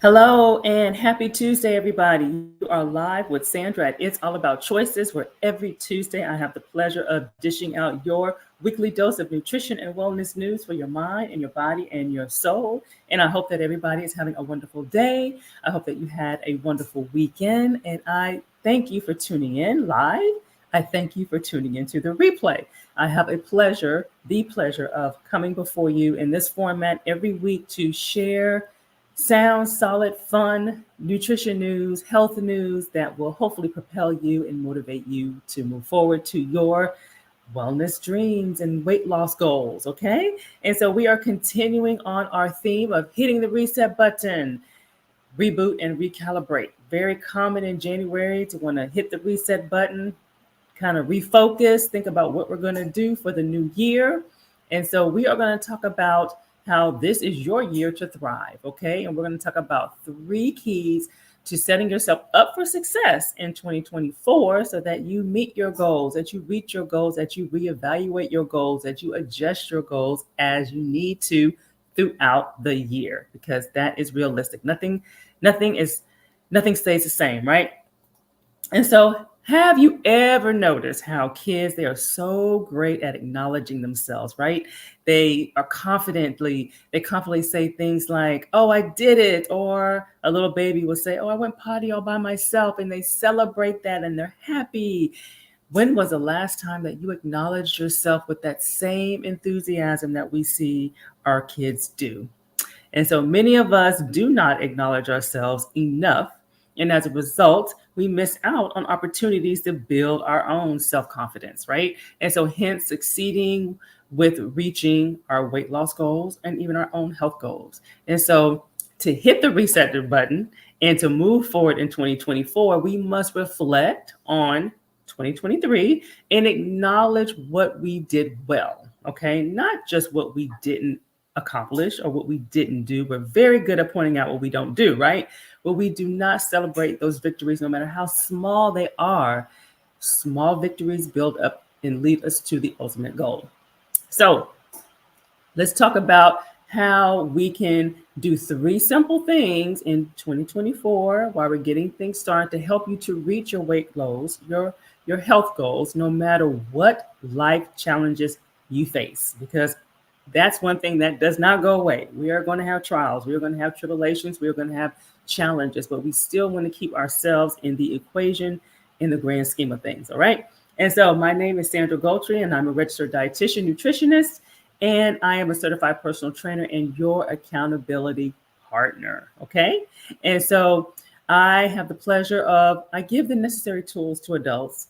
Hello and happy Tuesday, everybody. You are live with Sandra at It's All About Choices, where every Tuesday I have the pleasure of dishing out your weekly dose of nutrition and wellness news for your mind and your body and your soul. And I hope that everybody is having a wonderful day. I hope that you had a wonderful weekend. And I thank you for tuning in live. I thank you for tuning into the replay. I have the pleasure of coming before you in this format every week to share sound, solid, fun, nutrition news, health news that will hopefully propel you and motivate you to move forward to your wellness dreams and weight loss goals. Okay. And so we are continuing on our theme of hitting the reset button, reboot and recalibrate. Very common in January to want to hit the reset button, kind of refocus, think about what we're going to do for the new year. And so we are going to talk about how this is your year to thrive, okay? And we're going to talk about 3 keys to setting yourself up for success in 2024 so that you meet your goals, that you reach your goals, that you reevaluate your goals, that you adjust your goals as you need to throughout the year, because that is realistic. Nothing stays the same, right? And so, have you ever noticed how kids, they are so great at acknowledging themselves, right? They confidently say things like, "Oh, I did it," or a little baby will say, "Oh, I went potty all by myself," and they celebrate that and they're happy. When was the last time that you acknowledged yourself with that same enthusiasm that we see our kids do? And so many of us do not acknowledge ourselves enough. And as a result, we miss out on opportunities to build our own self confidence, right? And so, hence, succeeding with reaching our weight loss goals and even our own health goals. And so, to hit the reset button and to move forward in 2024, we must reflect on 2023 and acknowledge what we did well, okay? Not just what we didn't accomplish or what we didn't do. We're very good at pointing out what we don't do, right? But we do not celebrate those victories, no matter how small they are. Small victories build up and lead us to the ultimate goal. So let's talk about how we can do 3 simple things in 2024 while we're getting things started to help you to reach your weight goals, your health goals, no matter what life challenges you face. Because that's one thing that does not go away. We are going to have trials. We are going to have tribulations. We are going to have challenges, but we still want to keep ourselves in the equation in the grand scheme of things. All right. And so my name is Sandra Goltry, and I'm a registered dietitian, nutritionist, and I am a certified personal trainer and your accountability partner. Okay. And so I have the pleasure of, I give the necessary tools to adults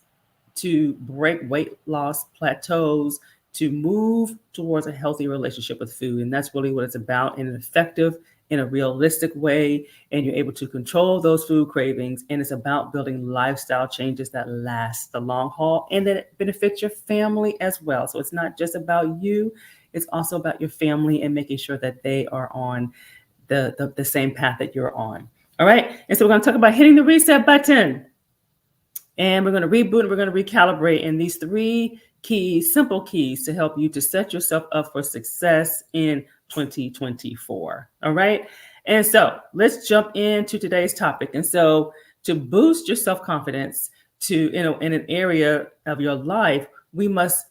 to break weight loss plateaus, to move towards a healthy relationship with food. And that's really what it's about, in an effective, in a realistic way. And you're able to control those food cravings. And it's about building lifestyle changes that last the long haul and that benefit your family as well. So it's not just about you, it's also about your family and making sure that they are on the same path that you're on. All right. And so we're going to talk about hitting the reset button. And we're going to reboot and we're going to recalibrate. And these 3 keys, simple keys to help you to set yourself up for success in 2024. All right. And so let's jump into today's topic. And so to boost your self-confidence in an area of your life, we must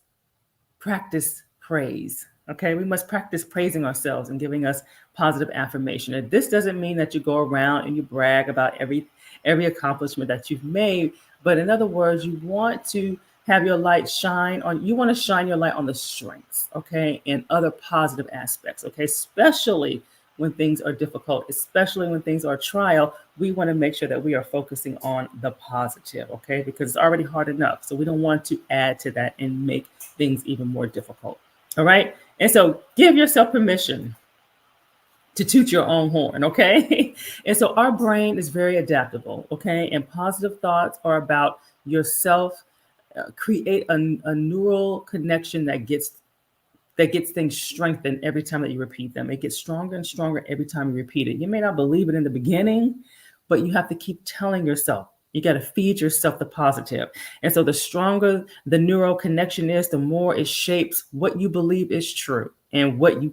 practice praise. Okay, we must practice praising ourselves and giving us positive affirmation. And this doesn't mean that you go around and you brag about every accomplishment that you've made, but in other words, you want to have your light shine on, you want to shine your light on the strengths, okay, and other positive aspects, okay, especially when things are difficult, especially when things are a trial. We want to make sure that we are focusing on the positive, okay, because it's already hard enough. So we don't want to add to that and make things even more difficult. All right. And so give yourself permission to toot your own horn, okay? And so our brain is very adaptable, okay? And positive thoughts are about yourself. Create a neural connection that gets things strengthened every time that you repeat them. It gets stronger and stronger every time you repeat it. You may not believe it in the beginning, but you have to keep telling yourself. You got to feed yourself the positive. And so the stronger the neural connection is, the more it shapes what you believe is true. and what you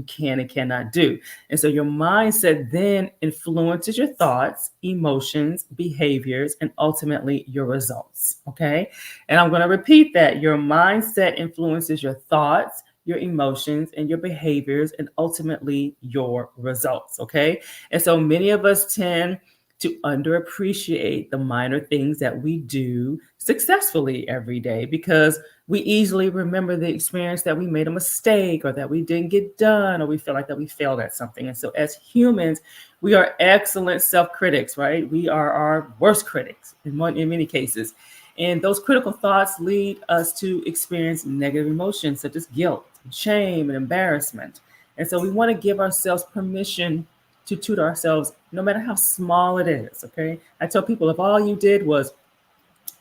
can and cannot do. And so your mindset then influences your thoughts, emotions, behaviors, and ultimately your results. Okay. And I'm going to repeat that. Your mindset influences your thoughts, your emotions, and your behaviors, and ultimately your results. Okay. And so many of us tend to underappreciate the minor things that we do successfully every day because we easily remember the experience that we made a mistake or that we didn't get done or we feel like that we failed at something. And so as humans, we are excellent self-critics, right? We are our worst critics in many cases. And those critical thoughts lead us to experience negative emotions such as guilt, shame, and embarrassment. And so we want to give ourselves permission to toot ourselves, no matter how small it is. Okay. I tell people if all you did was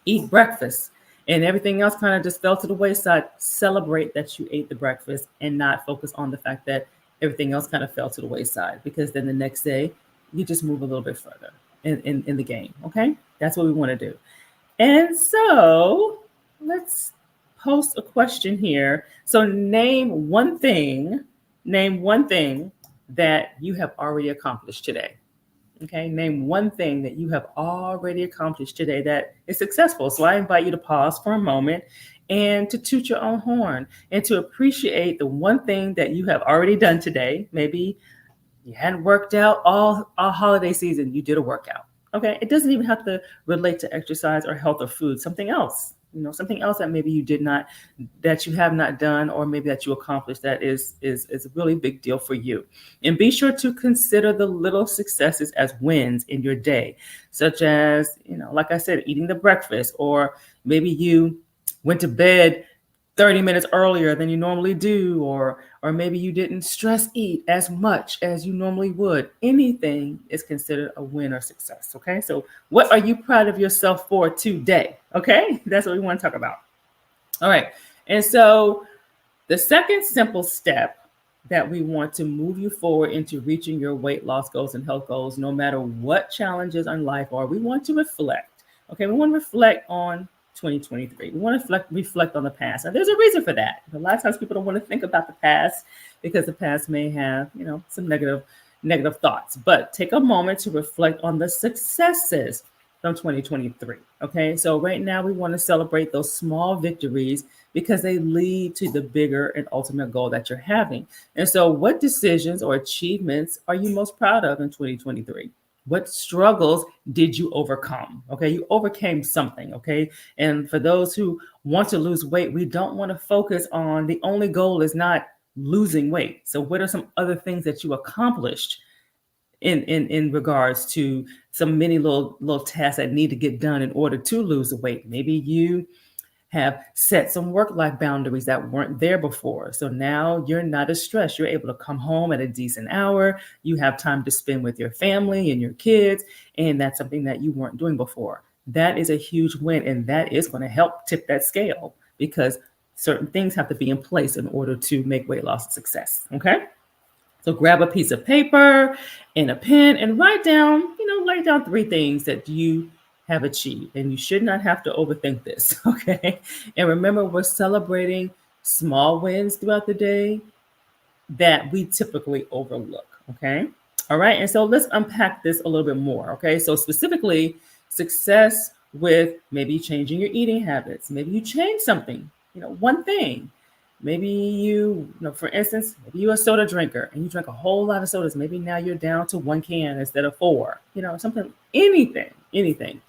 eat breakfast and everything else kind of just fell to the wayside, celebrate that you ate the breakfast and not focus on the fact that everything else kind of fell to the wayside, because then the next day you just move a little bit further in the game. Okay. That's what we want to do. And so let's post a question here. So name one thing that you have already accomplished today. Okay, name one thing that you have already accomplished today that is successful. So I invite you to pause for a moment and to toot your own horn and to appreciate the one thing that you have already done today. Maybe you hadn't worked out all holiday season, you did a workout. Okay, it doesn't even have to relate to exercise or health or food. Something else, something else that maybe you did not, that you have not done, or maybe that you accomplished that is a really big deal for you. And be sure to consider the little successes as wins in your day, such as, like I said, eating the breakfast, or maybe you went to bed 30 minutes earlier than you normally do, or maybe you didn't stress eat as much as you normally would. Anything is considered a win or success. Okay, so what are you proud of yourself for today? Okay, that's what we want to talk about. All right, and so the second simple step that we want to move you forward into reaching your weight loss goals and health goals, no matter what challenges in life are, we want to reflect. Okay, we want to reflect on 2023. We want to reflect on the past. And there's a reason for that. A lot of times people don't want to think about the past because the past may have, some negative thoughts. But take a moment to reflect on the successes from 2023. Okay, so right now we want to celebrate those small victories because they lead to the bigger and ultimate goal that you're having. And so, what decisions or achievements are you most proud of in 2023? What struggles did you overcome? Okay, you overcame something. Okay, and for those who want to lose weight, we don't want to focus on the only goal is not losing weight. So, what are some other things that you accomplished in regards to some many little tasks that need to get done in order to lose the weight? Maybe you have set some work-life boundaries that weren't there before. So now you're not as stressed. You're able to come home at a decent hour. You have time to spend with your family and your kids. And that's something that you weren't doing before. That is a huge win. And that is going to help tip that scale because certain things have to be in place in order to make weight loss a success. Okay. So grab a piece of paper and a pen and write down 3 things that you have achieved. And you should not have to overthink this, okay? And remember, we're celebrating small wins throughout the day that we typically overlook, okay? All right, and so let's unpack this a little bit more, okay? So specifically, success with maybe changing your eating habits. Maybe you change something, one thing. Maybe for instance, maybe you're a soda drinker and you drink a whole lot of sodas. Maybe now you're down to 1 can instead of 4, anything.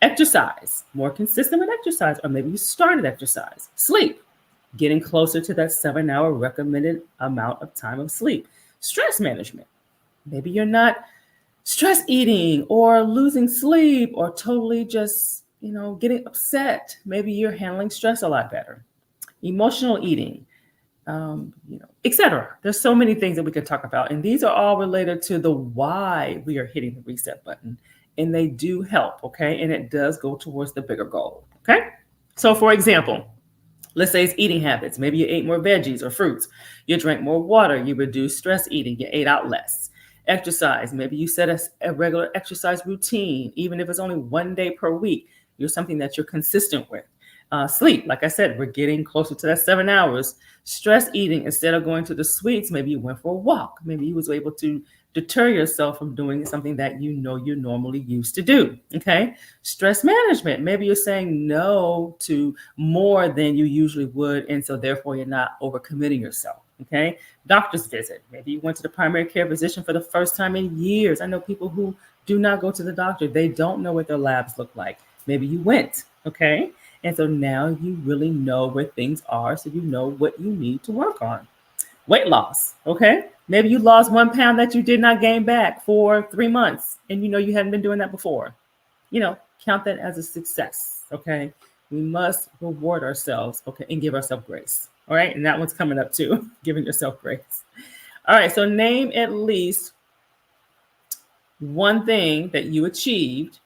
Exercise, more consistent with exercise, or maybe you started exercise. Sleep, getting closer to that 7-hour recommended amount of time of sleep. Stress management, maybe you're not stress eating or losing sleep or totally just, getting upset. Maybe you're handling stress a lot better. Emotional eating, etc. There's so many things that we could talk about. And these are all related to the why we are hitting the reset button. And they do help, okay? And it does go towards the bigger goal, okay? So for example, let's say it's eating habits. Maybe you ate more veggies or fruits. You drank more water. You reduced stress eating. You ate out less. Exercise. Maybe you set a regular exercise routine, even if it's only 1 day per week. You're something that you're consistent with. Sleep, like I said, we're getting closer to that 7 hours. Stress eating, instead of going to the sweets, maybe you went for a walk. Maybe you was able to deter yourself from doing something that you know you normally used to do. Okay. Stress management, maybe you're saying no to more than you usually would, and so therefore you're not overcommitting yourself. Okay. Doctor's visit, maybe you went to the primary care physician for the first time in years. I know people who do not go to the doctor. They don't know what their labs look like. Maybe you went. Okay. And so now you really know where things are, so you know what you need to work on. Weight loss, okay? Maybe you lost 1 pound that you did not gain back for 3 months, and you know you hadn't been doing that before. Count that as a success, okay? We must reward ourselves, okay, and give ourselves grace, all right? And that one's coming up too, giving yourself grace. All right, so name at least one thing that you achieved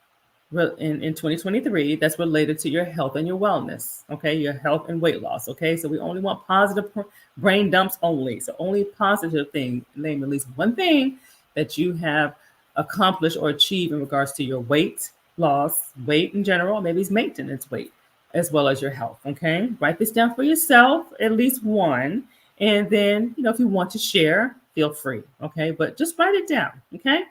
in 2023 that's related to your health and your wellness, okay? Your health and weight loss, okay? So we only want positive brain dumps only. So only positive things. Name at least one thing that you have accomplished or achieved in regards to your weight loss, weight in general, maybe it's maintenance weight, as well as your health, okay? Write this down for yourself, at least one. And then, if you want to share, feel free, okay? But just write it down, okay?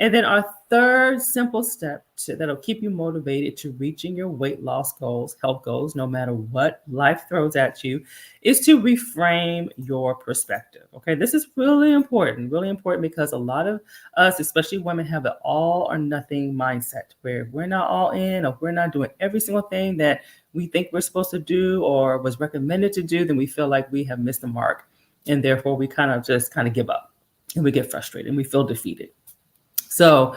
And then our third simple step that'll keep you motivated to reaching your weight loss goals, health goals, no matter what life throws at you, is to reframe your perspective. Okay, this is really important because a lot of us, especially women, have an all or nothing mindset where we're not all in, or we're not doing every single thing that we think we're supposed to do or was recommended to do. Then we feel like we have missed the mark, and therefore we kind of give up, and we get frustrated and we feel defeated. So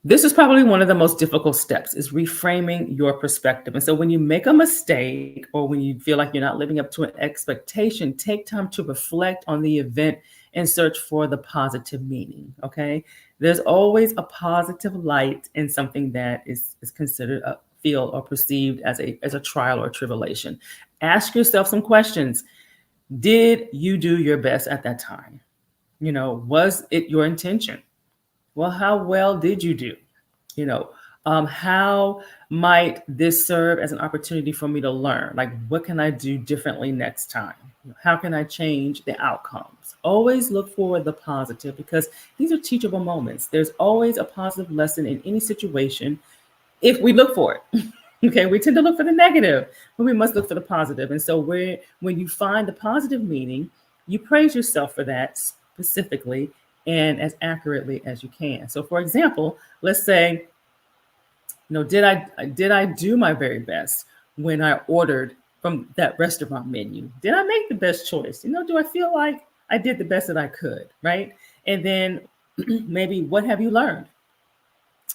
this is probably one of the most difficult steps, is reframing your perspective. And so when you make a mistake, or when you feel like you're not living up to an expectation, take time to reflect on the event and search for the positive meaning. Okay. There's always a positive light in something that is considered a feel or perceived as a trial or tribulation. Ask yourself some questions. Did you do your best at that time? Was it your intention? Well, how well did you do? How might this serve as an opportunity for me to learn? Like, what can I do differently next time? How can I change the outcomes? Always look for the positive, because these are teachable moments. There's always a positive lesson in any situation if we look for it. Okay, we tend to look for the negative, but we must look for the positive. And so when you find the positive meaning, you praise yourself for that specifically and as accurately as you can. So for example, let's say, did I do my very best when I ordered from that restaurant menu? Did I make the best choice? Do I feel like I did the best that I could, right? And then maybe what have you learned?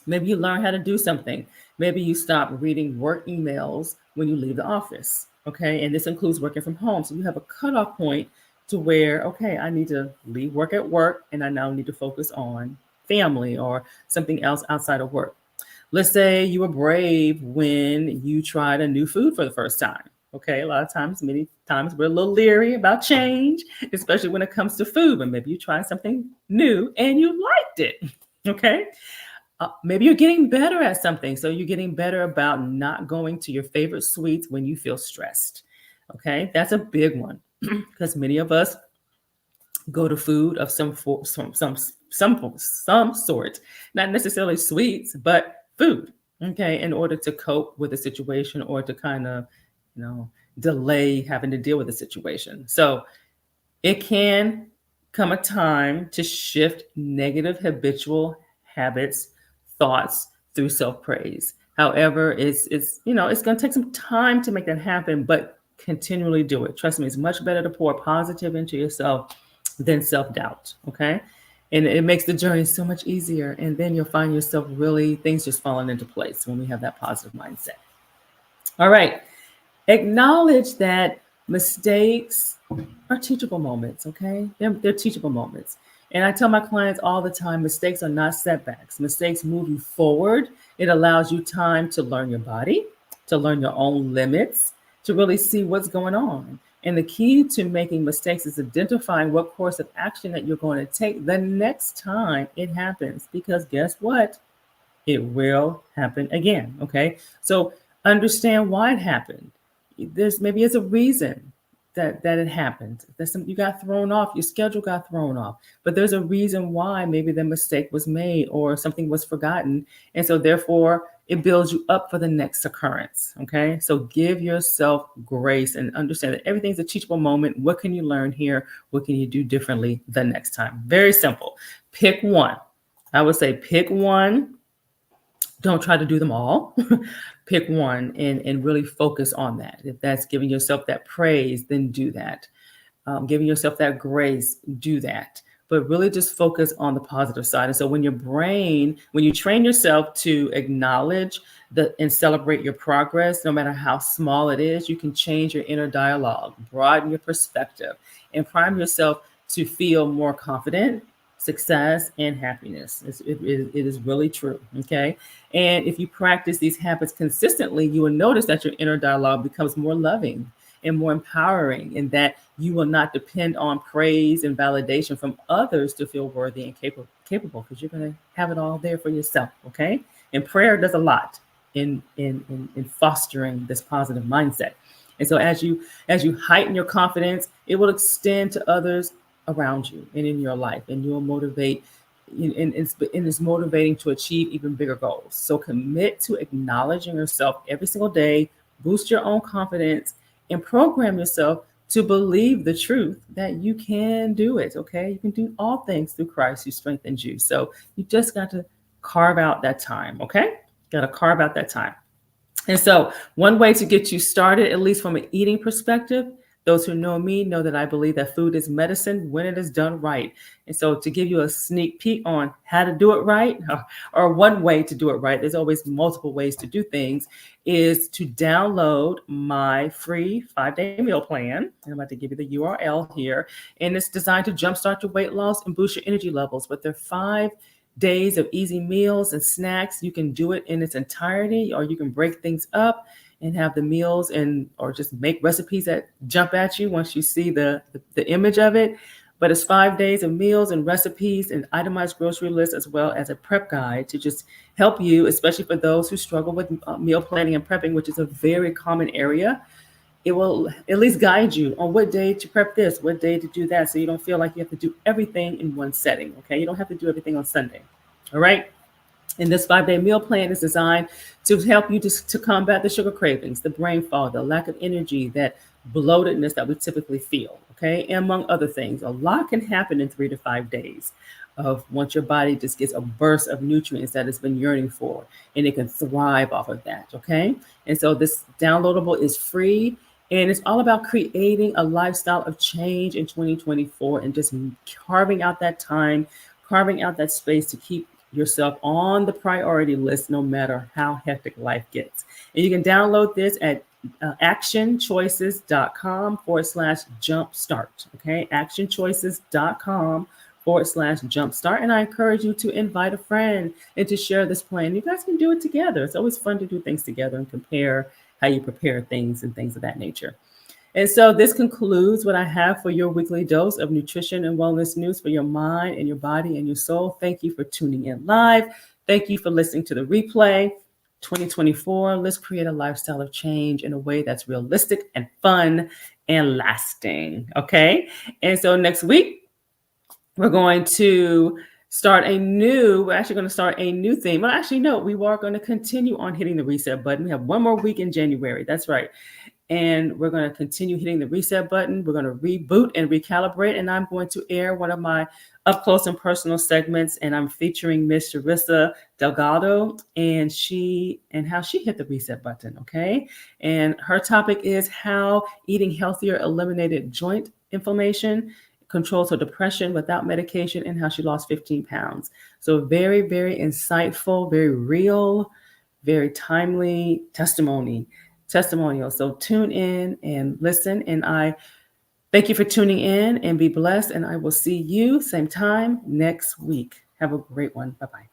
Maybe you learn how to do something. Maybe you stop reading work emails when you leave the office, okay? And this includes working from home. So you have a cutoff point to where, okay, I need to leave work at work, and I now need to focus on family or something else outside of work. Let's say you were brave when you tried a new food for the first time. Okay, many times we're a little leery about change, especially when it comes to food, but maybe you tried something new and you liked it. Okay. Maybe you're getting better at something. So you're getting better about not going to your favorite sweets when you feel stressed. Okay, that's a big one, because many of us go to food of some sort, not necessarily sweets, but food. Okay, in order to cope with the situation, or to kind of, delay having to deal with the situation. So it can come a time to shift negative habitual habits, thoughts, through self-praise. However, it's going to take some time to make that happen, but continually do it. Trust me, it's much better to pour positive into yourself than self-doubt. Okay. And it makes the journey so much easier. And then you'll find yourself really, things just falling into place when we have that positive mindset. All right. Acknowledge that mistakes are teachable moments. Okay. They're teachable moments. And I tell my clients all the time, mistakes are not setbacks. Mistakes move you forward. It allows you time to learn your body, to learn your own limits, to really see what's going on. And the key to making mistakes is identifying what course of action that you're going to take the next time it happens. Because guess what? It will happen again. Okay. So understand why it happened. there's maybe it's a reason that it happened. That you got thrown off, your schedule got thrown off, but there's a reason why maybe the mistake was made or something was forgotten, and so therefore it builds you up for the next occurrence. Okay, so give yourself grace and understand that everything's a teachable moment. What can you learn here? What can you do differently the next time? Very simple. Pick one. I would say pick one. Don't try to do them all. Pick one and really focus on that. If that's giving yourself that praise, then do that. Giving yourself that grace, do that. But really just focus on the positive side. And so when you train yourself to acknowledge and celebrate your progress, no matter how small it is, you can change your inner dialogue, broaden your perspective, and prime yourself to feel more confident, success, and happiness. It is really true. Okay. And if you practice these habits consistently, you will notice that your inner dialogue becomes more loving and more empowering, and that you will not depend on praise and validation from others to feel worthy and capable, because you're going to have it all there for yourself. Okay. And prayer does a lot in fostering this positive mindset. And so as you heighten your confidence, it will extend to others around you and in your life, and you'll motivate, and it's motivating to achieve even bigger goals. So commit to acknowledging yourself every single day, boost your own confidence, and program yourself to believe the truth that you can do it. Okay, you can do all things through Christ who strengthens you. So you just got to carve out that time. Okay, got to carve out that time. And so one way to get you started, at least from an eating perspective, those who know me know that I believe that food is medicine when it is done right. And so to give you a sneak peek on how to do it right, or one way to do it right, there's always multiple ways to do things, is to download my free 5-day meal plan. I'm about to give you the URL here. And it's designed to jumpstart your weight loss and boost your energy levels. But there are 5 days of easy meals and snacks. You can do it in its entirety, or you can break things up and have the meals or just make recipes that jump at you once you see the image of it. But it's 5 days of meals and recipes and itemized grocery lists, as well as a prep guide to just help you, especially for those who struggle with meal planning and prepping, which is a very common area. It will at least guide you on what day to prep this, what day to do that, so you don't feel like you have to do everything in one setting. Okay, you don't have to do everything on Sunday. All right. And this 5-day meal plan is designed to help you to combat the sugar cravings, the brain fog, the lack of energy, that bloatedness that we typically feel. Okay, and among other things. A lot can happen in 3 to 5 days of once your body just gets a burst of nutrients that it's been yearning for, and it can thrive off of that. Okay, and so this downloadable is free, and it's all about creating a lifestyle of change in 2024 and just carving out that time, carving out that space to keep yourself on the priority list no matter how hectic life gets. And you can download this at actionchoices.com/jumpstart. Okay, actionchoices.com/jumpstart. And I encourage you to invite a friend and to share this plan. You guys can do it together. It's always fun to do things together and compare how you prepare things and things of that nature. And so this concludes what I have for your weekly dose of nutrition and wellness news for your mind and your body and your soul. Thank you for tuning in live. Thank you for listening to the replay. 2024, let's create a lifestyle of change in a way that's realistic and fun and lasting. Okay. And so next week, we're going to start we're actually going to start a new theme. Well, actually, no, we are going to continue on hitting the reset button. We have one more week in January. That's right. And we're going to continue hitting the reset button. We're going to reboot and recalibrate. And I'm going to air one of my up close and personal segments. And I'm featuring Miss Charissa Delgado and how she hit the reset button. Okay. And her topic is how eating healthier eliminated joint inflammation, controls her depression without medication, and how she lost 15 pounds. So very, very insightful, very real, very timely testimonial. So tune in and listen. And I thank you for tuning in, and be blessed. And I will see you same time next week. Have a great one. Bye-bye.